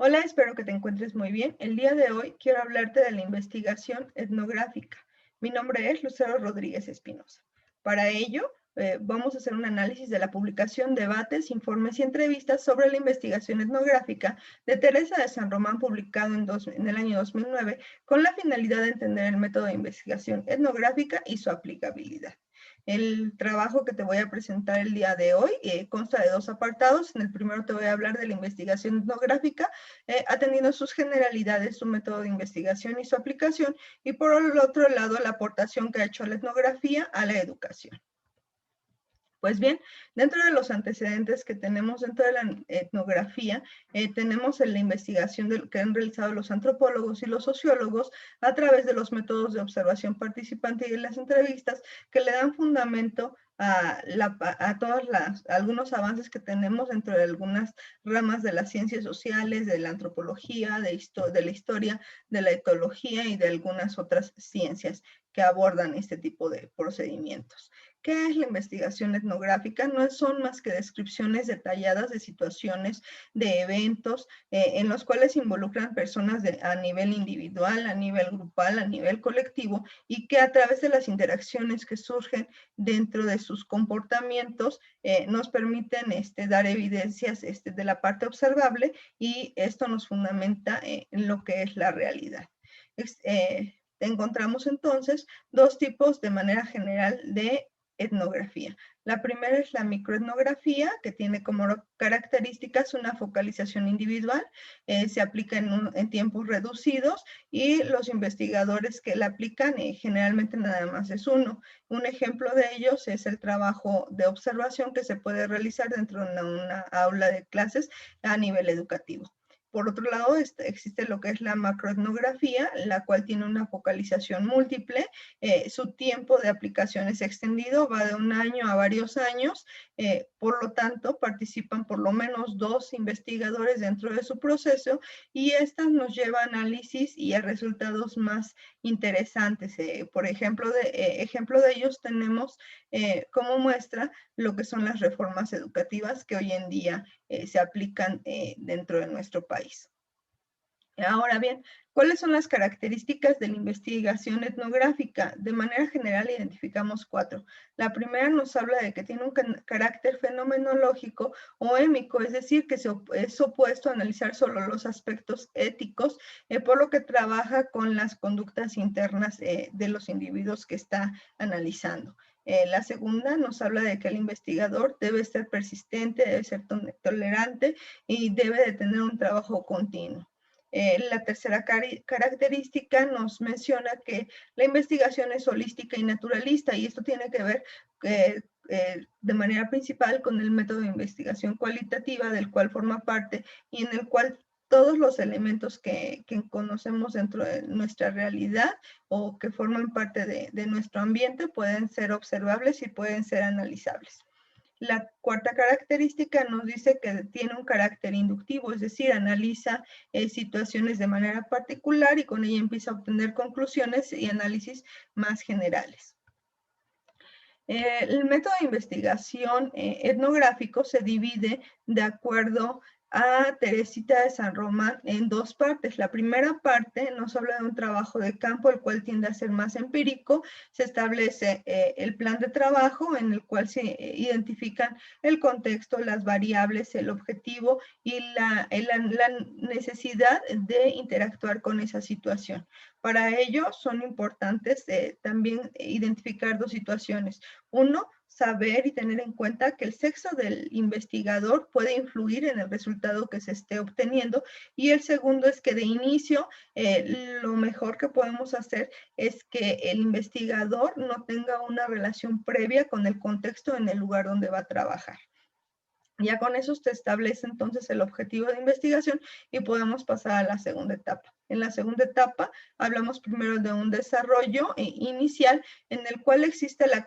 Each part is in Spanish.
Hola, espero que te encuentres muy bien. El día de hoy quiero hablarte de la investigación etnográfica. Mi nombre es Lucero Rodríguez Espinosa. Para ello, vamos a hacer un análisis de la publicación, debates, informes y entrevistas sobre la investigación etnográfica de Teresa de San Román, publicado en el año 2009, con la finalidad de entender el método de investigación etnográfica y su aplicabilidad. El trabajo que te voy a presentar el día de hoy consta de dos apartados. En el primero te voy a hablar de la investigación etnográfica, atendiendo sus generalidades, su método de investigación y su aplicación, y por el otro lado, la aportación que ha hecho la etnografía a la educación. Pues bien, dentro de los antecedentes que tenemos dentro de la etnografía, tenemos en la investigación que han realizado los antropólogos y los sociólogos a través de los métodos de observación participante y de las entrevistas, que le dan fundamento a todos algunos avances que tenemos dentro de algunas ramas de las ciencias sociales, de la antropología, de la historia, de la etología y de algunas otras ciencias que abordan este tipo de procedimientos. ¿Qué es la investigación etnográfica? No son más que descripciones detalladas de situaciones, de eventos en los cuales se involucran personas a nivel individual, a nivel grupal, a nivel colectivo, y que a través de las interacciones que surgen dentro de sus comportamientos nos permiten dar evidencias de la parte observable, y esto nos fundamenta en lo que es la realidad. Encontramos entonces dos tipos de manera general de etnografía. La primera es la microetnografía, que tiene como características una focalización individual, se aplica en tiempos reducidos, y los investigadores que la aplican generalmente nada más es uno. Un ejemplo de ellos es el trabajo de observación que se puede realizar dentro de una aula de clases a nivel educativo. Por otro lado, existe lo que es la macroetnografía, la cual tiene una focalización múltiple. Su tiempo de aplicación es extendido, va de un año a varios años. Por lo tanto, participan por lo menos dos investigadores dentro de su proceso, y estas nos lleva a análisis y a resultados más interesantes. Por ejemplo, ejemplo de ellos tenemos como muestra lo que son las reformas educativas que hoy en día se aplican dentro de nuestro país. Ahora bien, ¿cuáles son las características de la investigación etnográfica? De manera general identificamos cuatro. La primera nos habla de que tiene un carácter fenomenológico o émico, es decir, que es opuesto a analizar solo los aspectos éticos, por lo que trabaja con las conductas internas de los individuos que está analizando. La segunda nos habla de que el investigador debe ser persistente, debe ser tolerante y debe de tener un trabajo continuo. La tercera característica nos menciona que la investigación es holística y naturalista, y esto tiene que ver de manera principal con el método de investigación cualitativa del cual forma parte, y en el cual todos los elementos que conocemos dentro de nuestra realidad o que forman parte de nuestro ambiente pueden ser observables y pueden ser analizables. La cuarta característica nos dice que tiene un carácter inductivo, es decir, analiza situaciones de manera particular y con ella empieza a obtener conclusiones y análisis más generales. El método de investigación etnográfico se divide de acuerdo a Teresita de San Román en dos partes. La primera parte nos habla de un trabajo de campo, el cual tiende a ser más empírico. Se establece el plan de trabajo en el cual se identifican el contexto, las variables, el objetivo y la necesidad de interactuar con esa situación. Para ello son importantes también identificar dos situaciones. Uno, saber y tener en cuenta que el sexo del investigador puede influir en el resultado que se esté obteniendo. Y el segundo es que de inicio lo mejor que podemos hacer es que el investigador no tenga una relación previa con el contexto en el lugar donde va a trabajar. Ya con eso se establece entonces el objetivo de investigación y podemos pasar a la segunda etapa. En la segunda etapa hablamos primero de un desarrollo inicial en el cual existe la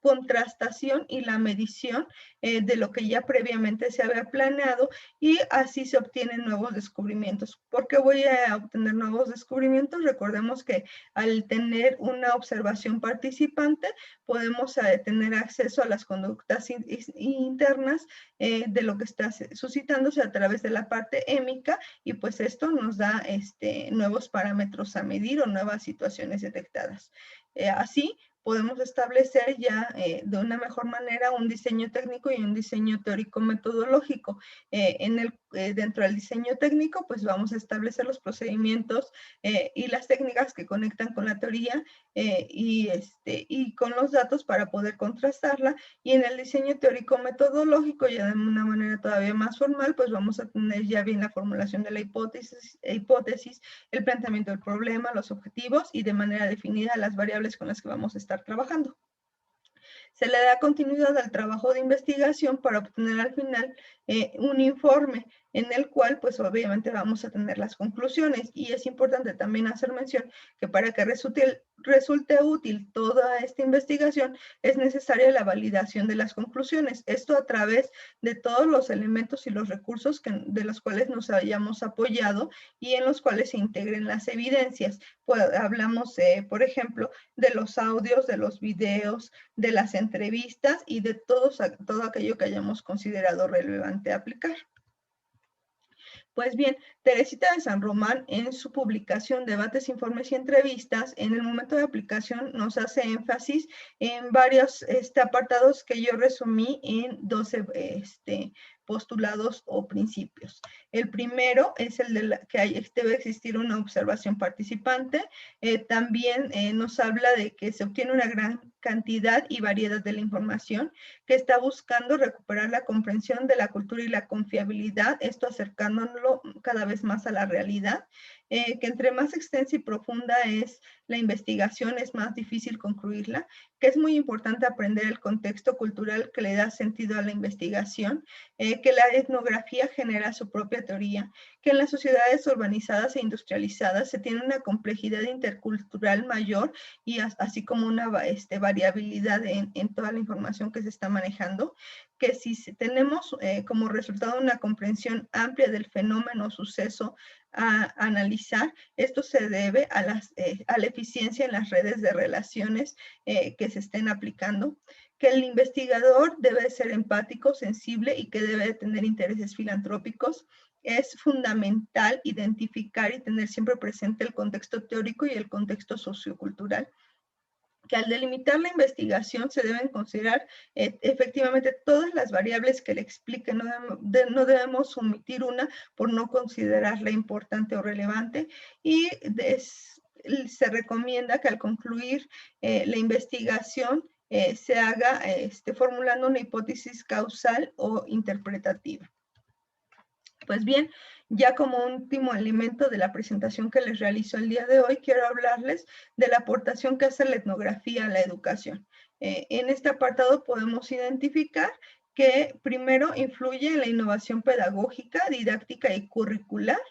contrastación y la medición de lo que ya previamente se había planeado, y así se obtienen nuevos descubrimientos. ¿Por qué voy a obtener nuevos descubrimientos? Recordemos que al tener una observación participante podemos tener acceso a las conductas internas de lo que está suscitándose a través de la parte émica, y pues esto nos da nuevos parámetros a medir o nuevas situaciones detectadas. Así podemos establecer ya de una mejor manera un diseño técnico y un diseño teórico-metodológico. Dentro del diseño técnico, pues vamos a establecer los procedimientos y las técnicas que conectan con la teoría y con los datos para poder contrastarla. Y en el diseño teórico-metodológico, ya de una manera todavía más formal, pues vamos a tener ya bien la formulación de la hipótesis, el planteamiento del problema, los objetivos y de manera definida las variables con las que vamos a estar trabajando. Se le da continuidad al trabajo de investigación para obtener al final un informe en el cual pues obviamente vamos a tener las conclusiones, y es importante también hacer mención que para que resulte útil toda esta investigación es necesaria la validación de las conclusiones, esto a través de todos los elementos y los recursos de los cuales nos hayamos apoyado y en los cuales se integren las evidencias. Pues, hablamos, por ejemplo, de los audios, de los videos, de las entrevistas y de todo aquello que hayamos considerado relevante aplicar. Pues bien, Teresita de San Román, en su publicación Debates, Informes y Entrevistas, en el momento de aplicación nos hace énfasis en varios apartados que yo resumí en 12 postulados o principios. El primero es el de que debe existir una observación participante. También nos habla de que se obtiene una gran cantidad y variedad de la información, que está buscando recuperar la comprensión de la cultura y la confiabilidad, esto acercándolo cada vez más a la realidad, que entre más extensa y profunda es la investigación, es más difícil concluirla, que es muy importante aprender el contexto cultural que le da sentido a la investigación, que la etnografía genera su propia teoría, que en las sociedades urbanizadas e industrializadas se tiene una complejidad intercultural mayor y así como una variabilidad en toda la información que se está manejando, que si tenemos como resultado una comprensión amplia del fenómeno o suceso a analizar, esto se debe a la eficiencia en las redes de relaciones que se estén aplicando, que el investigador debe ser empático, sensible y que debe tener intereses filantrópicos. Es fundamental identificar y tener siempre presente el contexto teórico y el contexto sociocultural, que al delimitar la investigación se deben considerar efectivamente todas las variables que le expliquen, no debemos omitir una por no considerarla importante o relevante, y se recomienda que al concluir la investigación se haga formulando una hipótesis causal o interpretativa. Pues bien, ya como último elemento de la presentación que les realizo el día de hoy, quiero hablarles de la aportación que hace la etnografía a la educación. En este apartado podemos identificar que primero influye en la innovación pedagógica, didáctica y curricular,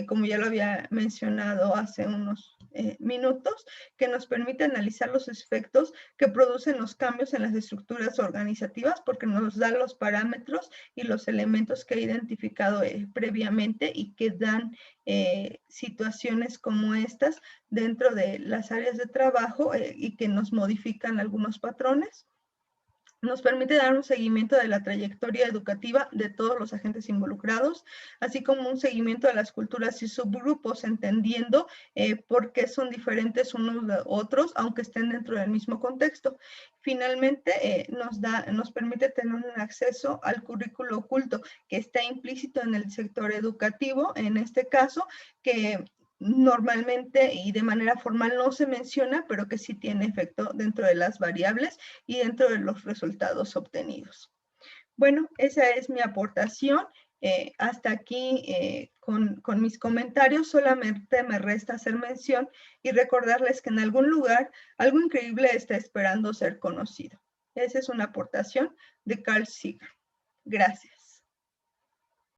como ya lo había mencionado hace unos minutos, que nos permite analizar los efectos que producen los cambios en las estructuras organizativas, porque nos da los parámetros y los elementos que he identificado previamente y que dan situaciones como estas dentro de las áreas de trabajo y que nos modifican algunos patrones. Nos permite dar un seguimiento de la trayectoria educativa de todos los agentes involucrados, así como un seguimiento de las culturas y subgrupos, entendiendo por qué son diferentes unos de otros, aunque estén dentro del mismo contexto. Finalmente, nos permite tener un acceso al currículo oculto que está implícito en el sector educativo, en este caso, que normalmente y de manera formal no se menciona, pero que sí tiene efecto dentro de las variables y dentro de los resultados obtenidos. Bueno, esa es mi aportación. Hasta aquí con mis comentarios. Solamente me resta hacer mención y recordarles que en algún lugar algo increíble está esperando ser conocido. Esa es una aportación de Carl Sagan. Gracias.